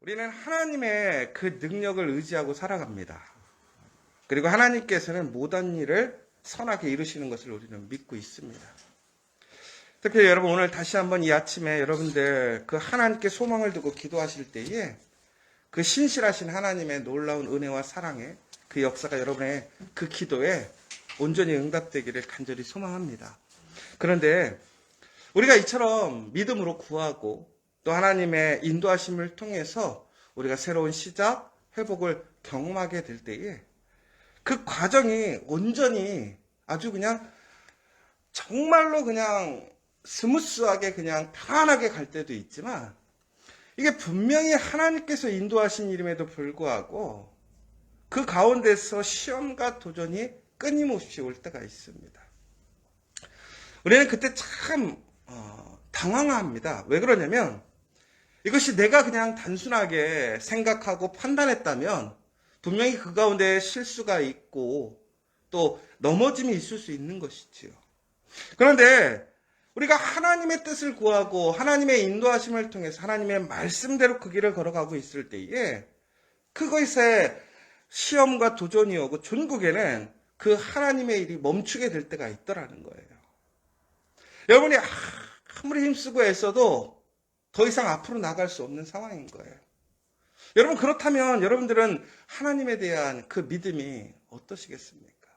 우리는 하나님의 그 능력을 의지하고 살아갑니다. 그리고 하나님께서는 모든 일을 선하게 이루시는 것을 우리는 믿고 있습니다. 특히 여러분 오늘 다시 한번 이 아침에 여러분들 그 하나님께 소망을 두고 기도하실 때에 그 신실하신 하나님의 놀라운 은혜와 사랑의 그 역사가 여러분의 그 기도에 온전히 응답되기를 간절히 소망합니다. 그런데 우리가 이처럼 믿음으로 구하고 또 하나님의 인도하심을 통해서 우리가 새로운 시작, 회복을 경험하게 될 때에 그 과정이 온전히 아주 그냥 정말로 그냥 스무스하게 그냥 편안하게 갈 때도 있지만 이게 분명히 하나님께서 인도하신 일임에도 불구하고 그 가운데서 시험과 도전이 끊임없이 올 때가 있습니다. 우리는 그때 참 당황합니다. 왜 그러냐면 이것이 내가 그냥 단순하게 생각하고 판단했다면 분명히 그 가운데 실수가 있고 또 넘어짐이 있을 수 있는 것이지요. 그런데 우리가 하나님의 뜻을 구하고 하나님의 인도하심을 통해서 하나님의 말씀대로 그 길을 걸어가고 있을 때에 그것에 시험과 도전이 오고 전국에는 그 하나님의 일이 멈추게 될 때가 있더라는 거예요. 여러분이 아무리 힘쓰고 애써도 더 이상 앞으로 나갈 수 없는 상황인 거예요. 여러분 그렇다면 여러분들은 하나님에 대한 그 믿음이 어떠시겠습니까?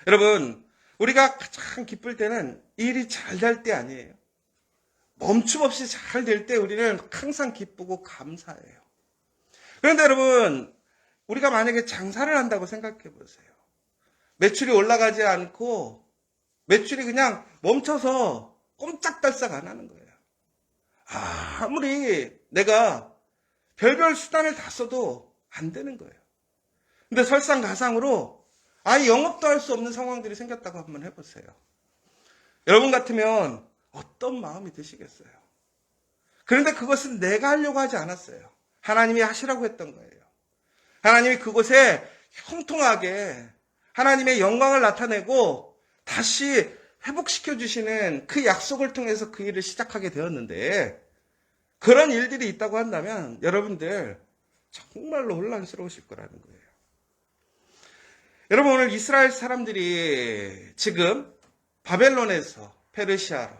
여러분 우리가 가장 기쁠 때는 일이 잘 될 때 아니에요. 멈춤 없이 잘 될 때 우리는 항상 기쁘고 감사해요. 그런데 여러분 우리가 만약에 장사를 한다고 생각해 보세요. 매출이 올라가지 않고 매출이 그냥 멈춰서 꼼짝달싹 안 하는 거예요. 아무리 내가 별별 수단을 다 써도 안 되는 거예요. 근데 설상가상으로 아예 영업도 할 수 없는 상황들이 생겼다고 한번 해보세요. 여러분 같으면 어떤 마음이 드시겠어요? 그런데 그것은 내가 하려고 하지 않았어요. 하나님이 하시라고 했던 거예요. 하나님이 그곳에 형통하게 하나님의 영광을 나타내고 다시 회복시켜 주시는 그 약속을 통해서 그 일을 시작하게 되었는데 그런 일들이 있다고 한다면 여러분들 정말로 혼란스러우실 거라는 거예요. 여러분 오늘 이스라엘 사람들이 지금 바벨론에서 페르시아로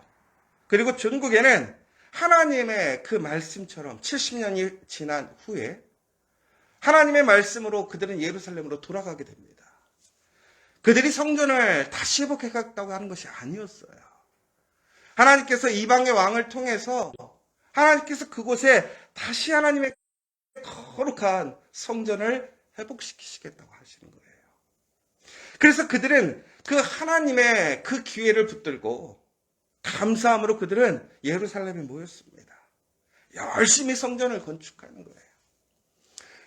그리고 전국에는 하나님의 그 말씀처럼 70년이 지난 후에 하나님의 말씀으로 그들은 예루살렘으로 돌아가게 됩니다. 그들이 성전을 다시 회복해갔다고 하는 것이 아니었어요. 하나님께서 이방의 왕을 통해서 하나님께서 그곳에 다시 하나님의 거룩한 성전을 회복시키시겠다고 하시는 거예요. 그래서 그들은 그 하나님의 그 기회를 붙들고 감사함으로 그들은 예루살렘에 모였습니다. 열심히 성전을 건축하는 거예요.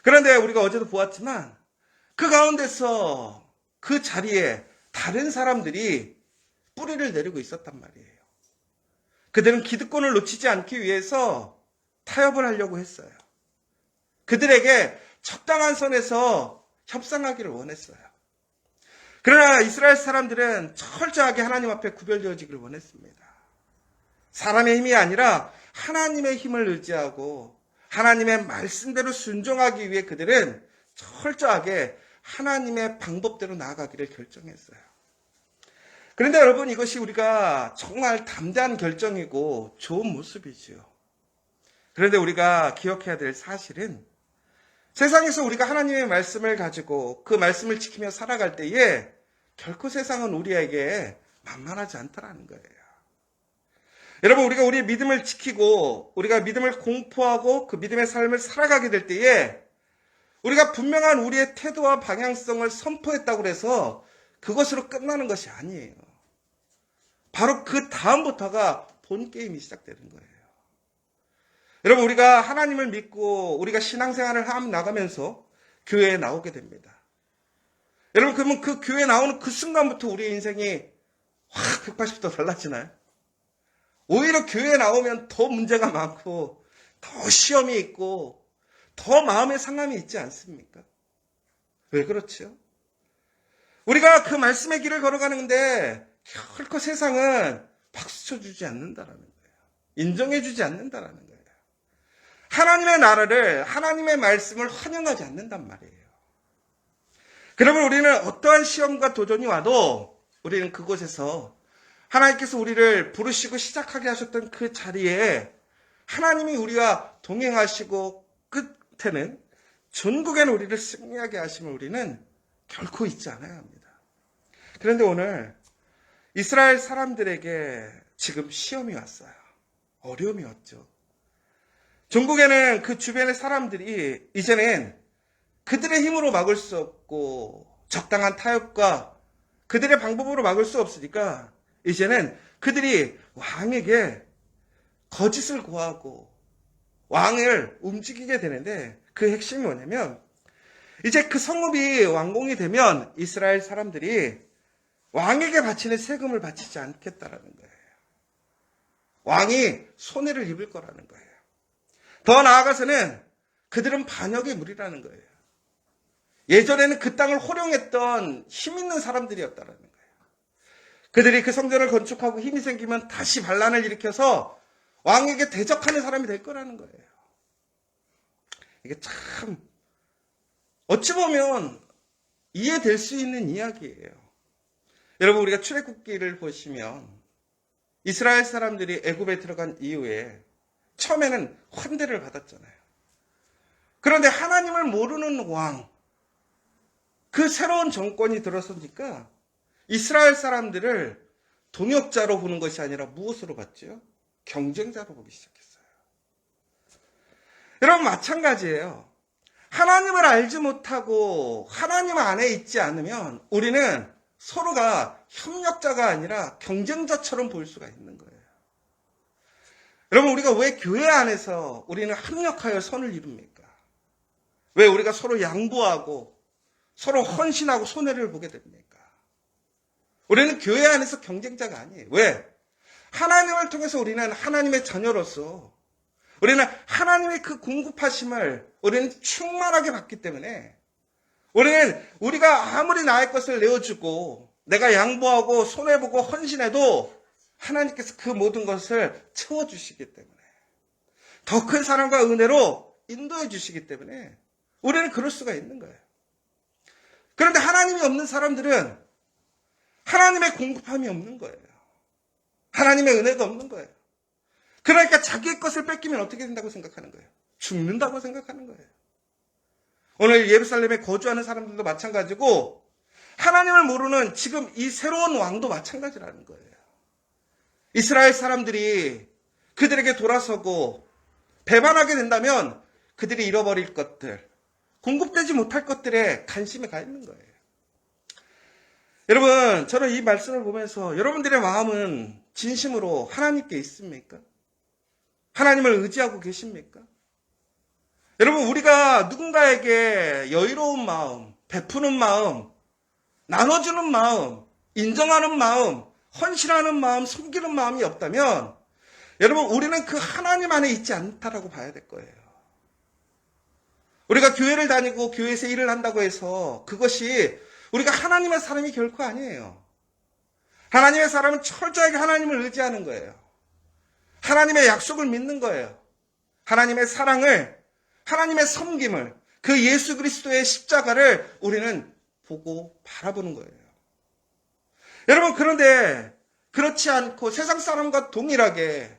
그런데 우리가 어제도 보았지만 그 가운데서 그 자리에 다른 사람들이 뿌리를 내리고 있었단 말이에요. 그들은 기득권을 놓치지 않기 위해서 타협을 하려고 했어요. 그들에게 적당한 선에서 협상하기를 원했어요. 그러나 이스라엘 사람들은 철저하게 하나님 앞에 구별되어지기를 원했습니다. 사람의 힘이 아니라 하나님의 힘을 의지하고 하나님의 말씀대로 순종하기 위해 그들은 철저하게 하나님의 방법대로 나아가기를 결정했어요. 그런데 여러분 이것이 우리가 정말 담대한 결정이고 좋은 모습이지요. 그런데 우리가 기억해야 될 사실은 세상에서 우리가 하나님의 말씀을 가지고 그 말씀을 지키며 살아갈 때에 결코 세상은 우리에게 만만하지 않다라는 거예요. 여러분 우리가 우리의 믿음을 지키고 우리가 믿음을 공포하고 그 믿음의 삶을 살아가게 될 때에 우리가 분명한 우리의 태도와 방향성을 선포했다고 해서 그것으로 끝나는 것이 아니에요. 바로 그 다음부터가 본 게임이 시작되는 거예요. 여러분 우리가 하나님을 믿고 우리가 신앙생활을 나가면서 교회에 나오게 됩니다. 여러분 그러면 그 교회에 나오는 그 순간부터 우리의 인생이 확 180도 달라지나요? 오히려 교회에 나오면 더 문제가 많고 더 시험이 있고 더 마음의 상함이 있지 않습니까? 왜 그렇죠? 우리가 그 말씀의 길을 걸어가는데 결코 세상은 박수 쳐주지 않는다라는 거예요. 인정해주지 않는다라는 거예요. 하나님의 나라를, 하나님의 말씀을 환영하지 않는단 말이에요. 그러면 우리는 어떠한 시험과 도전이 와도 우리는 그곳에서 하나님께서 우리를 부르시고 시작하게 하셨던 그 자리에 하나님이 우리와 동행하시고 끝에는 전국에는 우리를 승리하게 하심을 우리는 결코 잊지 않아야 합니다. 그런데 오늘 이스라엘 사람들에게 지금 시험이 왔어요. 어려움이 왔죠. 전국에는 그 주변의 사람들이 이제는 그들의 힘으로 막을 수 없고 적당한 타협과 그들의 방법으로 막을 수 없으니까 이제는 그들이 왕에게 거짓을 구하고 왕을 움직이게 되는데 그 핵심이 뭐냐면 이제 그 성읍이 완공이 되면 이스라엘 사람들이 왕에게 바치는 세금을 바치지 않겠다라는 거예요. 왕이 손해를 입을 거라는 거예요. 더 나아가서는 그들은 반역의 무리라는 거예요. 예전에는 그 땅을 호령했던 힘 있는 사람들이었다라는 거예요. 그들이 그 성전을 건축하고 힘이 생기면 다시 반란을 일으켜서 왕에게 대적하는 사람이 될 거라는 거예요. 이게 참 어찌 보면 이해될 수 있는 이야기예요. 여러분, 우리가 출애굽기를 보시면 이스라엘 사람들이 애굽에 들어간 이후에 처음에는 환대를 받았잖아요. 그런데 하나님을 모르는 왕, 그 새로운 정권이 들어서니까 이스라엘 사람들을 동역자로 보는 것이 아니라 무엇으로 봤죠? 경쟁자로 보기 시작했어요. 여러분, 마찬가지예요. 하나님을 알지 못하고 하나님 안에 있지 않으면 우리는 서로가 협력자가 아니라 경쟁자처럼 보일 수가 있는 거예요. 여러분, 우리가 왜 교회 안에서 우리는 합력하여 선을 이룹니까? 왜 우리가 서로 양보하고 서로 헌신하고 손해를 보게 됩니까? 우리는 교회 안에서 경쟁자가 아니에요. 왜? 하나님을 통해서 우리는 하나님의 자녀로서 우리는 하나님의 그 공급하심을 우리는 충만하게 받기 때문에 우리는 우리가 아무리 나의 것을 내어주고 내가 양보하고 손해보고 헌신해도 하나님께서 그 모든 것을 채워주시기 때문에 더 큰 사랑과 은혜로 인도해 주시기 때문에 우리는 그럴 수가 있는 거예요. 그런데 하나님이 없는 사람들은 하나님의 공급함이 없는 거예요. 하나님의 은혜가 없는 거예요. 그러니까 자기의 것을 뺏기면 어떻게 된다고 생각하는 거예요? 죽는다고 생각하는 거예요. 오늘 예루살렘에 거주하는 사람들도 마찬가지고 하나님을 모르는 지금 이 새로운 왕도 마찬가지라는 거예요. 이스라엘 사람들이 그들에게 돌아서고 배반하게 된다면 그들이 잃어버릴 것들, 공급되지 못할 것들에 관심이 가 있는 거예요. 여러분, 저는 이 말씀을 보면서 여러분들의 마음은 진심으로 하나님께 있습니까? 하나님을 의지하고 계십니까? 여러분, 우리가 누군가에게 여유로운 마음, 베푸는 마음, 나눠주는 마음, 인정하는 마음, 헌신하는 마음, 섬기는 마음이 없다면 여러분, 우리는 그 하나님 안에 있지 않다라고 봐야 될 거예요. 우리가 교회를 다니고 교회에서 일을 한다고 해서 그것이 우리가 하나님의 사람이 결코 아니에요. 하나님의 사람은 철저하게 하나님을 의지하는 거예요. 하나님의 약속을 믿는 거예요. 하나님의 사랑을, 하나님의 섬김을, 그 예수 그리스도의 십자가를 우리는 보고 바라보는 거예요. 여러분, 그런데 그렇지 않고 세상 사람과 동일하게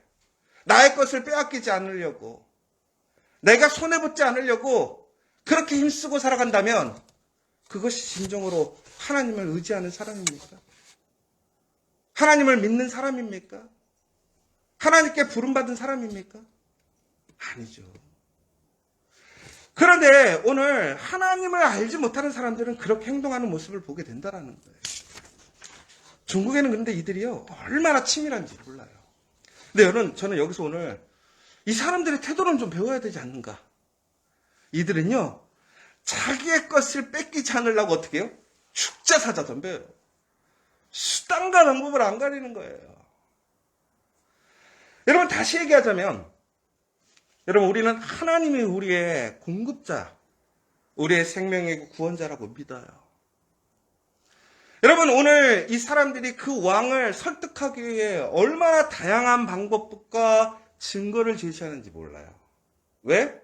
나의 것을 빼앗기지 않으려고, 내가 손해보지 않으려고 그렇게 힘쓰고 살아간다면 그것이 진정으로 하나님을 의지하는 사람입니까? 하나님을 믿는 사람입니까? 하나님께 부름받은 사람입니까? 아니죠. 그런데 오늘 하나님을 알지 못하는 사람들은 그렇게 행동하는 모습을 보게 된다는 거예요. 중국에는 그런데 이들이요, 얼마나 치밀한지 몰라요. 근데 여러분, 저는 여기서 오늘 이 사람들의 태도는 좀 배워야 되지 않는가? 이들은요, 자기의 것을 뺏기지 않으려고 어떻게 해요? 축자사자 덤벼요. 수단과 방법을 안 가리는 거예요. 여러분, 다시 얘기하자면, 여러분, 우리는 하나님이 우리의 공급자, 우리의 생명의 구원자라고 믿어요. 여러분, 오늘 이 사람들이 그 왕을 설득하기 위해 얼마나 다양한 방법과 증거를 제시하는지 몰라요. 왜?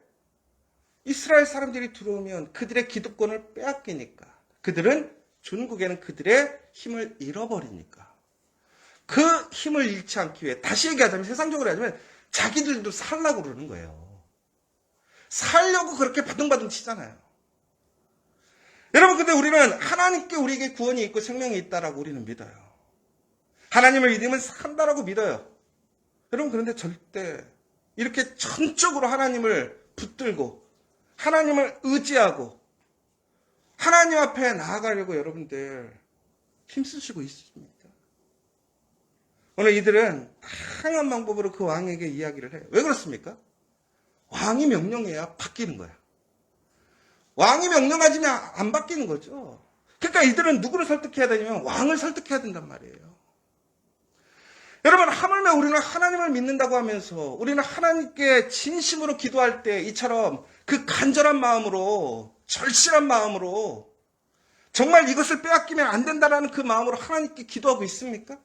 이스라엘 사람들이 들어오면 그들의 기득권을 빼앗기니까. 그들은 중국에는 그들의 힘을 잃어버리니까. 그 힘을 잃지 않기 위해, 다시 얘기하자면, 세상적으로 하자면 자기들도 살려고 그러는 거예요. 살려고 그렇게 바둥바둥 치잖아요. 여러분, 근데 우리는 하나님께 우리에게 구원이 있고 생명이 있다라고 우리는 믿어요. 하나님을 믿으면 산다라고 믿어요. 여러분, 그런데 절대 이렇게 전적으로 하나님을 붙들고 하나님을 의지하고 하나님 앞에 나아가려고 여러분들 힘쓰시고 있습니까? 오늘 이들은 다양한 방법으로 그 왕에게 이야기를 해요. 왜 그렇습니까? 왕이 명령해야 바뀌는 거야. 왕이 명령하지면 안 바뀌는 거죠. 그러니까 이들은 누구를 설득해야 되냐면 왕을 설득해야 된단 말이에요. 여러분, 하물며 우리는 하나님을 믿는다고 하면서 우리는 하나님께 진심으로 기도할 때 이처럼 그 간절한 마음으로, 절실한 마음으로 정말 이것을 빼앗기면 안 된다라는 그 마음으로 하나님께 기도하고 있습니까?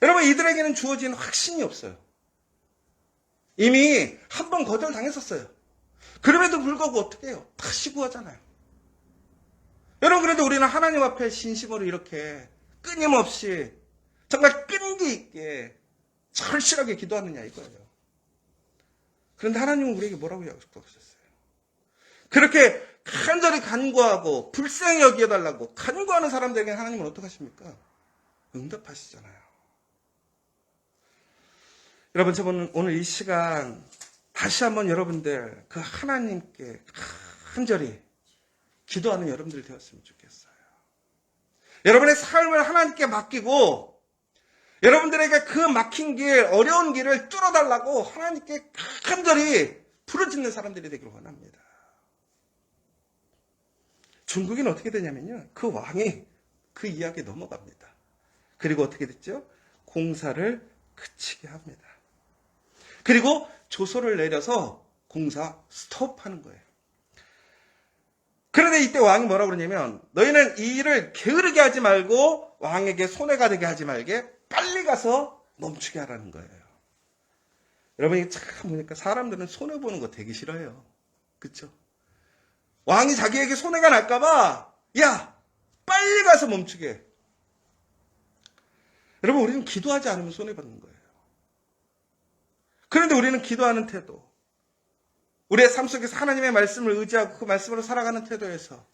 여러분, 이들에게는 주어진 확신이 없어요. 이미 한 번 거절당했었어요. 그럼에도 불구하고 어떻게 해요? 다시 구하잖아요. 여러분, 그런데 우리는 하나님 앞에 진심으로 이렇게 끊임없이 정말 끈기 있게 절실하게 기도하느냐 이거예요. 그런데 하나님은 우리에게 뭐라고 약속하셨어요? 그렇게 간절히 간구하고 불쌍히 여겨달라고 간구하는 사람들에게 하나님은 어떻게 하십니까? 응답하시잖아요. 여러분, 저는 오늘 이 시간 다시 한번 여러분들 그 하나님께 간절히 기도하는 여러분들 되었으면 좋겠어요. 여러분의 삶을 하나님께 맡기고 여러분들에게 그 막힌 길, 어려운 길을 뚫어달라고 하나님께 간절히 부르짖는 사람들이 되기를 원합니다. 중국에는 어떻게 되냐면요, 그 왕이 그 이야기에 넘어갑니다. 그리고 어떻게 됐죠? 공사를 그치게 합니다. 그리고 조서를 내려서 공사 스톱하는 거예요. 그런데 이때 왕이 뭐라고 그러냐면, 너희는 이 일을 게으르게 하지 말고 왕에게 손해가 되게 하지 말게 빨리 가서 멈추게 하라는 거예요. 여러분, 이게 참 보니까 사람들은 손해보는 거 되게 싫어해요. 그렇죠? 왕이 자기에게 손해가 날까봐 야, 빨리 가서 멈추게 해. 여러분, 우리는 기도하지 않으면 손해받는 거예요. 그런데 우리는 기도하는 태도, 우리의 삶 속에서 하나님의 말씀을 의지하고 그 말씀으로 살아가는 태도에서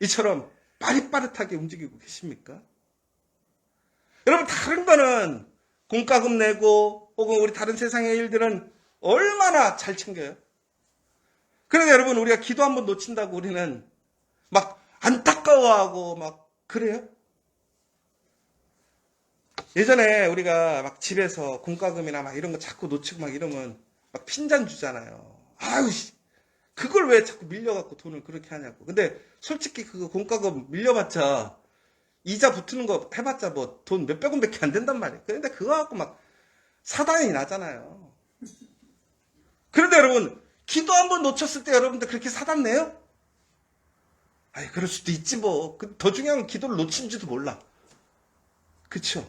이처럼 빠릿빠릿하게 움직이고 계십니까? 여러분, 다른 거는 공과금 내고 혹은 우리 다른 세상의 일들은 얼마나 잘 챙겨요? 그런데 여러분, 우리가 기도 한번 놓친다고 우리는 막 안타까워하고 막 그래요? 예전에 우리가 막 집에서 공과금이나 막 이런 거 자꾸 놓치고 막 이러면 막 핀잔 주잖아요. 아유, 그걸 왜 자꾸 밀려갖고 돈을 그렇게 하냐고. 근데 솔직히 그 공과금 밀려봤자 이자 붙는 거 해봤자 뭐 돈 몇백 원밖에 안 된단 말이에요. 그런데 그거 갖고 막 사단이 나잖아요. 그런데 여러분, 기도 한번 놓쳤을 때 여러분들 그렇게 사단 내요? 아니, 그럴 수도 있지 뭐. 더 중요한 건 기도를 놓친지도 몰라. 그쵸?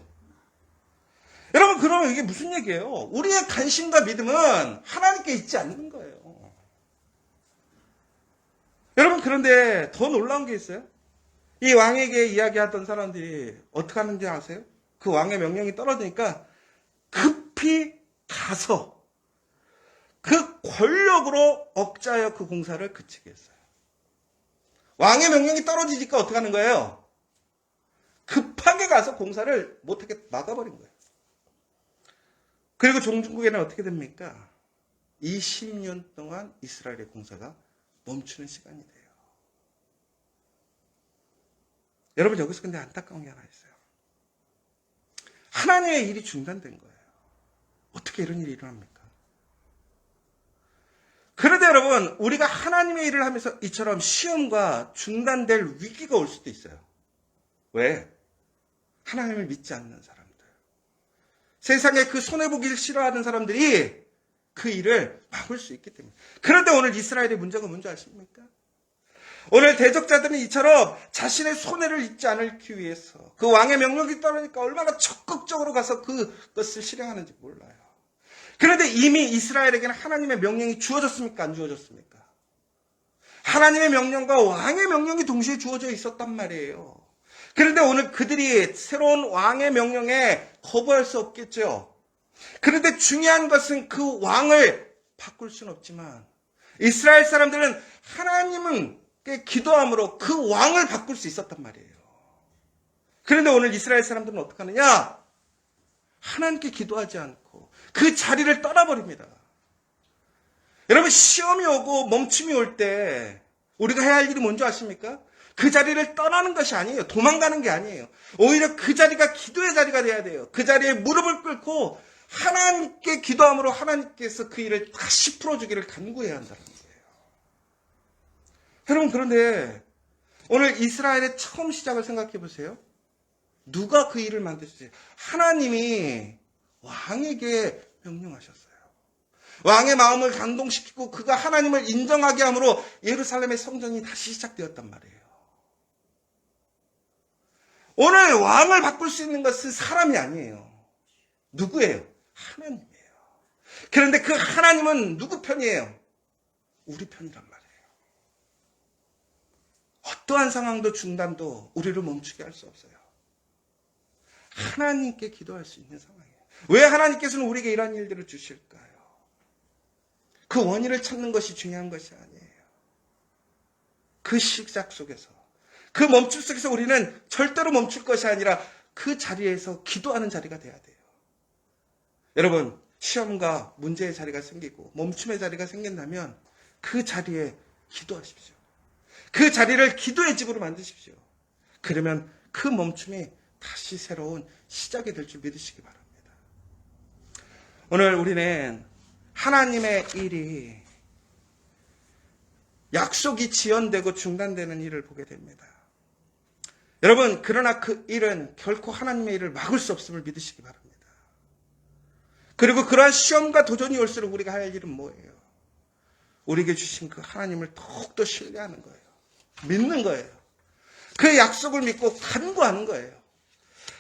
여러분, 그러면 이게 무슨 얘기예요? 우리의 관심과 믿음은 하나님께 있지 않는 거예요. 여러분, 그런데 더 놀라운 게 있어요. 이 왕에게 이야기하던 사람들이 어떻게 하는지 아세요? 그 왕의 명령이 떨어지니까 급히 가서 그 권력으로 억자하여 그 공사를 그치게 했어요. 왕의 명령이 떨어지니까 어떻게 하는 거예요? 급하게 가서 공사를 못하게 막아버린 거예요. 그리고 중국에는 어떻게 됩니까? 20년 동안 이스라엘의 공사가 멈추는 시간이 돼요. 여러분, 여기서 근데 안타까운 게 하나 있어요. 하나님의 일이 중단된 거예요. 어떻게 이런 일이 일어납니까? 그런데 여러분, 우리가 하나님의 일을 하면서 이처럼 시험과 중단될 위기가 올 수도 있어요. 왜? 하나님을 믿지 않는 사람들. 세상에 그 손해보기를 싫어하는 사람들이 그 일을 막을 수 있기 때문에. 그런데 오늘 이스라엘의 문제가 뭔지 아십니까? 오늘 대적자들은 이처럼 자신의 손해를 입지 않기 위해서 그 왕의 명령이 떨어지니까 얼마나 적극적으로 가서 그것을 실행하는지 몰라요. 그런데 이미 이스라엘에게는 하나님의 명령이 주어졌습니까? 안 주어졌습니까? 하나님의 명령과 왕의 명령이 동시에 주어져 있었단 말이에요. 그런데 오늘 그들이 새로운 왕의 명령에 거부할 수 없겠죠. 그런데 중요한 것은 그 왕을 바꿀 수는 없지만 이스라엘 사람들은 하나님께 기도함으로 그 왕을 바꿀 수 있었단 말이에요. 그런데 오늘 이스라엘 사람들은 어떻게 하느냐? 하나님께 기도하지 않고 그 자리를 떠나버립니다. 여러분, 시험이 오고 멈춤이 올 때 우리가 해야 할 일이 뭔지 아십니까? 그 자리를 떠나는 것이 아니에요. 도망가는 게 아니에요. 오히려 그 자리가 기도의 자리가 돼야 돼요. 그 자리에 무릎을 꿇고 하나님께 기도함으로 하나님께서 그 일을 다시 풀어주기를 간구해야 한다는 거예요. 여러분, 그런데 오늘 이스라엘의 처음 시작을 생각해 보세요. 누가 그 일을 만드셨어요? 하나님이 왕에게 명령하셨어요. 왕의 마음을 감동시키고 그가 하나님을 인정하게 함으로 예루살렘의 성전이 다시 시작되었단 말이에요. 오늘 왕을 바꿀 수 있는 것은 사람이 아니에요. 누구예요? 하나님이에요. 그런데 그 하나님은 누구 편이에요? 우리 편이란 말이에요. 어떠한 상황도 중단도 우리를 멈추게 할 수 없어요. 하나님께 기도할 수 있는 상황이에요. 왜 하나님께서는 우리에게 이러한 일들을 주실까요? 그 원인을 찾는 것이 중요한 것이 아니에요. 그 시작 속에서, 그 멈춤 속에서 우리는 절대로 멈출 것이 아니라 그 자리에서 기도하는 자리가 돼야 돼요. 여러분, 시험과 문제의 자리가 생기고 멈춤의 자리가 생긴다면 그 자리에 기도하십시오. 그 자리를 기도의 집으로 만드십시오. 그러면 그 멈춤이 다시 새로운 시작이 될 줄 믿으시기 바랍니다. 오늘 우리는 하나님의 일이 약속이 지연되고 중단되는 일을 보게 됩니다. 여러분, 그러나 그 일은 결코 하나님의 일을 막을 수 없음을 믿으시기 바랍니다. 그리고 그러한 시험과 도전이 올수록 우리가 할 일은 뭐예요? 우리에게 주신 그 하나님을 더욱더 신뢰하는 거예요. 믿는 거예요. 그 약속을 믿고 간구하는 거예요.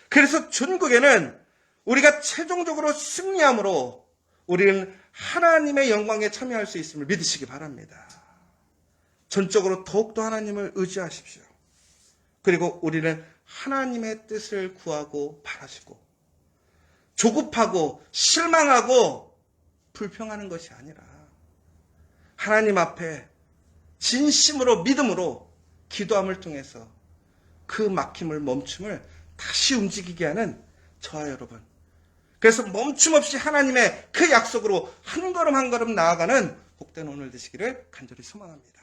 그래서 전국에는 우리가 최종적으로 승리함으로 우리는 하나님의 영광에 참여할 수 있음을 믿으시기 바랍니다. 전적으로 더욱더 하나님을 의지하십시오. 그리고 우리는 하나님의 뜻을 구하고 바라시고 조급하고 실망하고 불평하는 것이 아니라 하나님 앞에 진심으로 믿음으로 기도함을 통해서 그 막힘을 멈춤을 다시 움직이게 하는 저와 여러분, 그래서 멈춤 없이 하나님의 그 약속으로 한 걸음 한 걸음 나아가는 복된 오늘 되시기를 간절히 소망합니다.